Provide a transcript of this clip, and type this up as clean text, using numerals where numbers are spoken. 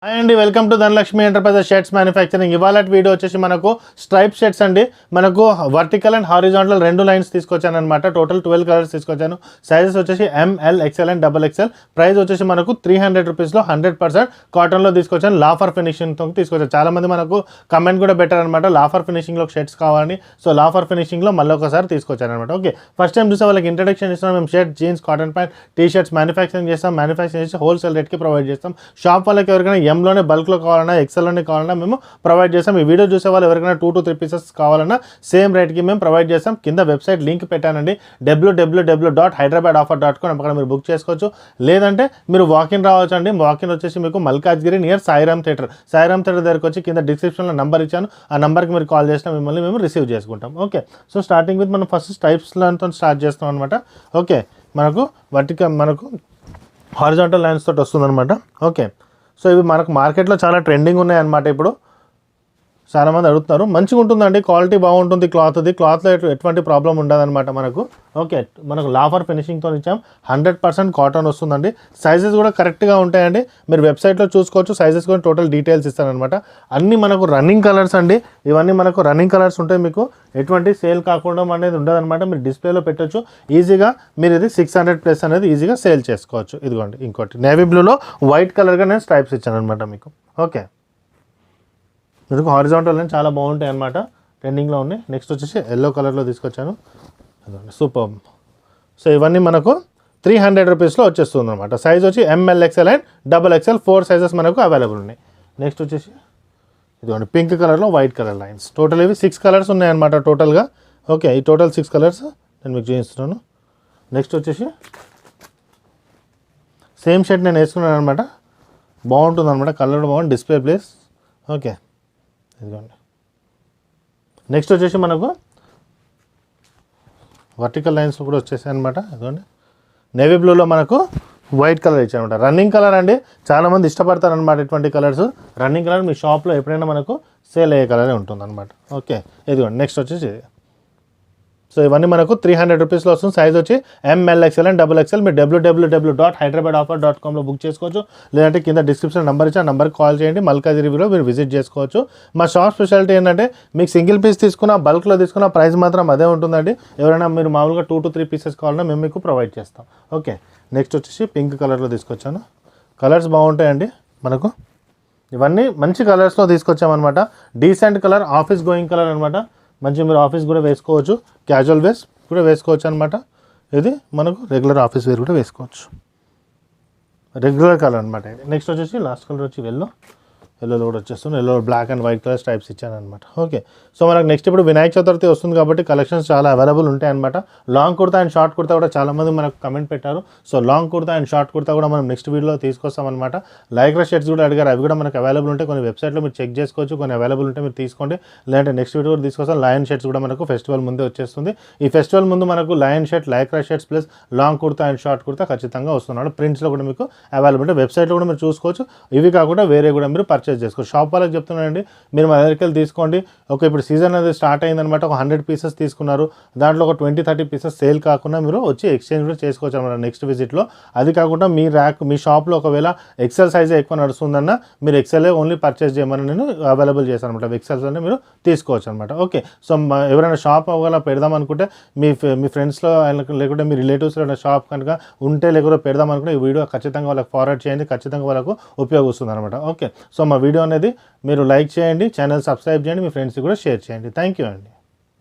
Hi అండి, welcome to Dhanalakshmi enterprises shirts manufacturing. ఇవాళ video వచ్చేసి మనకు స్ట్రైప్ షర్ట్స్ అండి. మనకు వర్టికల్ అండ్ హారిజాంటల్ రెండు లైన్స్ తీసుకొచ్చాను అనమాట. టోటల్ 12 కలర్స్ తీసుకొచ్చాను. సైజెస్ వచ్చేసి ML, XL and XXL. Price వచ్చేసి మనకు 300 రూపీస్లో 100% కాటన్లో తీసుకొచ్చాను. లాఫర్ ఫినిషింగ్తో తీసుకొచ్చాను. చాలామంది మనకు కమెంట్ కూడా బెటర్ అనమాట, లాఫర్ ఫినిషింగ్లో షర్ట్స్ కావాలని. సో లాఫర్ ఫినిషింగ్లో మళ్ళీ ఒకసారి తీసుకొచ్చాను అనమాట. ఓకే, ఫస్ట్ టైం చూసే వాళ్ళకి ఇంట్రడక్షన్ ఇస్తున్నాం. మేము shirt, jeans, cotton pant, T shirts manufacturing చేస్తాం. మ్యానుఫ్యాక్చరింగ్ చేసి హోల్సేల్ రేట్కి ప్రొవైడ్ చేస్తాం. షాప్ వాళ్ళకి ఎవరికైనా ఎంలోనే బల్క్లో కావాలన్నా, ఎక్సెల్లోనే కావాలన్నా మేము ప్రొవైడ్ చేస్తాం. ఈ వీడియో చూసే వాళ్ళు ఎవరికైనా 2 to 3 పీసెస్ కావాలన్నా సేమ్ రేట్కి మేము ప్రొవైడ్ చేస్తాం. కింద వెబ్సైట్ లింక్ పెట్టానండి, www.hyderabadoffer.com. అక్కడ మీరు బుక్ చేసుకోవచ్చు. లేదంటే మీరు వాకిన్ రావచ్చు అండి. వాకిన్ వచ్చేసి మీకు మల్కాజ్గిరి నియర్ సాయిరామ్ థియేటర్ దగ్గరకు వచ్చి కింద డిస్క్రిప్షన్లో నెంబర్ ఇచ్చాను. ఆ నెంబర్కి మీరు కాల్ చేసినా మిమ్మల్ని మేము రిసీవ్ చేసుకుంటాం. ఓకే, సో స్టార్టింగ్ విత్ మనం ఫస్ట్ స్ట్రైప్స్తో స్టార్ట్ చేస్తాం అనమాట. ఓకే, మనకు హారిజాంటల్ లైన్స్ తోటి వస్తుందన్నమాట. ఓకే, సో ఇవి మనకు మార్కెట్లో చాలా ట్రెండింగ్ ఉన్నాయన్నమాట. ఇప్పుడు చాలామంది అడుగుతున్నారు. మంచిగా ఉంటుందండి, క్వాలిటీ బాగుంటుంది. క్లాత్లో ఎటువంటి ప్రాబ్లం ఉండదన్నమాట మనకు. ఓకే, మనకు లాఫర్ ఫినిషింగ్తో ఇచ్చాం. 100% కాటన్ వస్తుందండి. సైజెస్ కూడా కరెక్ట్గా ఉంటాయండి. మీరు వెబ్సైట్లో చూసుకోవచ్చు. సైజెస్ కూడా టోటల్ డీటెయిల్స్ ఇస్తారనమాట. అన్నీ మనకు రన్నింగ్ కలర్స్ అండి. ఇవన్నీ మనకు రన్నింగ్ కలర్స్ ఉంటాయి. మీకు ఎటువంటి సేల్ కాకుండా అనేది ఉండదన్నమాట. మీరు డిస్ప్లేలో పెట్టచ్చు ఈజీగా. మీరు ఇది 600+ అనేది ఈజీగా సేల్ చేసుకోవచ్చు. ఇదిగోండి ఇంకోటి నేవీ బ్లూలో వైట్ కలర్గా నేను స్ట్రైప్స్ ఇచ్చాను అనమాట మీకు. ఓకే, మీకు హారిజాంటల్ లైన్ చాలా బాగుంటాయి అన్నమాట, ట్రెండింగ్లో ఉన్నాయి. నెక్స్ట్ వచ్చేసి ఎల్లో కలర్లో తీసుకొచ్చాను. అదండి సూపర్. సో ఇవన్నీ మనకు 300 రూపీస్లో వచ్చేస్తుంది అనమాట. సైజ్ వచ్చి ML, XL and XXL 4 sizes మనకు అవైలబుల్ ఉన్నాయి. నెక్స్ట్ వచ్చేసి ఇదిగోండి పింక్ కలర్లో వైట్ కలర్ లైన్స్. టోటల్ ఇవి 6 కలర్స్ ఉన్నాయన్నమాట టోటల్గా. ఓకే, ఈ టోటల్ 6 కలర్స్ నేను మీకు చూపిస్తున్నాను. నెక్స్ట్ వచ్చేసి సేమ్ షర్ట్ నేను వేసుకున్నాను అనమాట. బాగుంటుంది అనమాట, కలర్ బాగుంది, డిస్ప్లే ప్లేస్. ఓకే, ఇదిగోండి. నెక్స్ట్ వచ్చేసి మనకు వర్టికల్ లైన్స్ కూడా వచ్చేసాయి అనమాట. ఇదిగోండి నేవీ బ్లూలో మనకు వైట్ కలర్ ఇచ్చారనమాట. రన్నింగ్ కలర్ అండి, చాలామంది ఇష్టపడతారనమాట ఇటువంటి కలర్స్. రన్నింగ్ కలర్ మీ షాప్లో ఎప్పుడైనా మనకు సేల్ అయ్యే కలరే ఉంటుంది అనమాట. ఓకే, ఇదిగోండి. నెక్స్ట్ వచ్చేసి సో ఇవన్నీ మనకు 300 రూపీస్లో వస్తుంది. సైజ్ వచ్చి ML, XL అండ్ XXL. మీరు www.hyderabadoffer.comలో బుక్ చేసుకోవచ్చు. లేదంటే కింద డిస్క్రిప్షన్ నెంబర్ ఇచ్చి ఆ నెంబర్కి కాల్ చేయండి. మల్కాజ్గిరిలో మీరు విజిట్ చేసుకోవచ్చు. మా షాప్ స్పెషాలిటీ ఏంటంటే మీకు సింగిల్ పీస్ తీసుకున్న, బల్క్లో తీసుకున్న ప్రైస్ మాత్రం అదే ఉంటుందండి. ఎవరైనా మీరు మామూలుగా 2 to 3 పీసెస్ కావాలన్నా మేము మీకు ప్రొవైడ్ చేస్తాం. ఓకే, నెక్స్ట్ వచ్చేసి పింక్ కలర్లో తీసుకొచ్చాను. కలర్స్ బాగుంటాయండి మనకు. ఇవన్నీ మంచి కలర్స్లో తీసుకొచ్చామన్నమాట. Decent colour, office going colour అనమాట. మంచిగా మీరు ఆఫీస్ కూడా వేసుకోవచ్చు, క్యాజువల్ వేర్స్ కూడా వేసుకోవచ్చు అనమాట. ఇది మనకు రెగ్యులర్ ఆఫీస్ వేర్ కూడా వేసుకోవచ్చు. రెగ్యులర్ కలర్ అనమాట. నెక్స్ట్ వచ్చేసి లాస్ట్ కలర్ వచ్చి ఎల్లోలో కూడా వచ్చేస్తుంది. Yellow, black and white colour stripes ఇచ్చాను అనమాట. ఓకే, సో మనకు నెక్స్ట్ ఇప్పుడు వినాయక చతుర్థి వస్తుంది కాబట్టి కలెక్షన్స్ చాలా అవైలబుల్ ఉంటాయి అనమాట. Long kurta and short kurta కూడా చాలామంది మనకు కమెంట్ పెట్టారు. So long kurta and short kurta కూడా మనం నెక్స్ట్ వీడియోలో తీసుకొస్తామన్నమాట. లైక్రా షర్ట్స్ కూడా అడిగారు, అవి కూడా మనకు అవైలబుల్ ఉంటాయి. కొన్ని వెబ్సైట్లో మీరు చెక్ చేసుకోవచ్చు, కొన్ని అవైలబుల్ ఉంటే మీరు తీసుకోండి. లేదంటే నెక్స్ట్ వీడియో కూడా తీసుకొస్తాం. లయన్ షర్ట్స్ కూడా మనకు ఫెస్టివల్ ముందే వచ్చేస్తుంది. ఈ ఫెస్టివల్ ముందు మనకు lion shirt, Lycra shirts plus long kurta and short kurta ఖచ్చితంగా వస్తున్నాడు. ప్రింట్స్లో కూడా మీకు అవైలబుల్ ఉంటాయి. వెబ్సైట్లో కూడా మీరు చూసుకోవచ్చు. ఇవి కాకుండా వేరే కూడా మీరు పర్చేస్ చేసుకోవచ్చు. షాప్ వాళ్ళకి చెప్తున్నానండి, మీరు మా దగ్గరికి వెళ్ళి తీసుకోండి. ఓకే, ఇప్పుడు సీజన్ అనేది స్టార్ట్ అయిందనమాట. ఒక 100 పీసెస్ తీసుకున్నారు, దాంట్లో ఒక 20-30 పీసెస్ సేల్ కాకుండా మీరు వచ్చి ఎక్స్చేంజ్ కూడా చేసుకోవచ్చు అనమాట నెక్స్ట్ విజిట్లో. అది కాకుండా మీ షాప్లో ఒకవేళ ఎక్సెల్ సైజే ఎక్కువ నడుస్తుందన్న మీరు ఎక్సెల్ ఓన్లీ పర్చేస్ చేయమని నేను అవైలబుల్ చేశాను అనమాట. ఎక్సెల్స్లోనే మీరు తీసుకోవచ్చు అనమాట. ఓకే, సో ఎవరైనా షాప్ ఒకవేళ పెడదాం అనుకుంటే మీ ఫ్రెండ్స్లో లేకుంటే మీ రిలేటివ్స్లో షాప్ కనుక ఉంటే లేకపోతే పెడదాం అనుకుంటే ఈ వీడియో ఖచ్చితంగా వాళ్ళకి ఫార్వర్డ్ చేయండి. ఖచ్చితంగా వాళ్ళకు ఉపయోగిస్తుంది అనమాట. ఓకే, సో మా వీడియో అనేది మీరు లైక్ చేయండి, ఛానల్ సబ్స్క్రైబ్ చేయండి, మీ ఫ్రెండ్స్కి కూడా షేర్ చేయండి. థ్యాంక్ యూ అండి.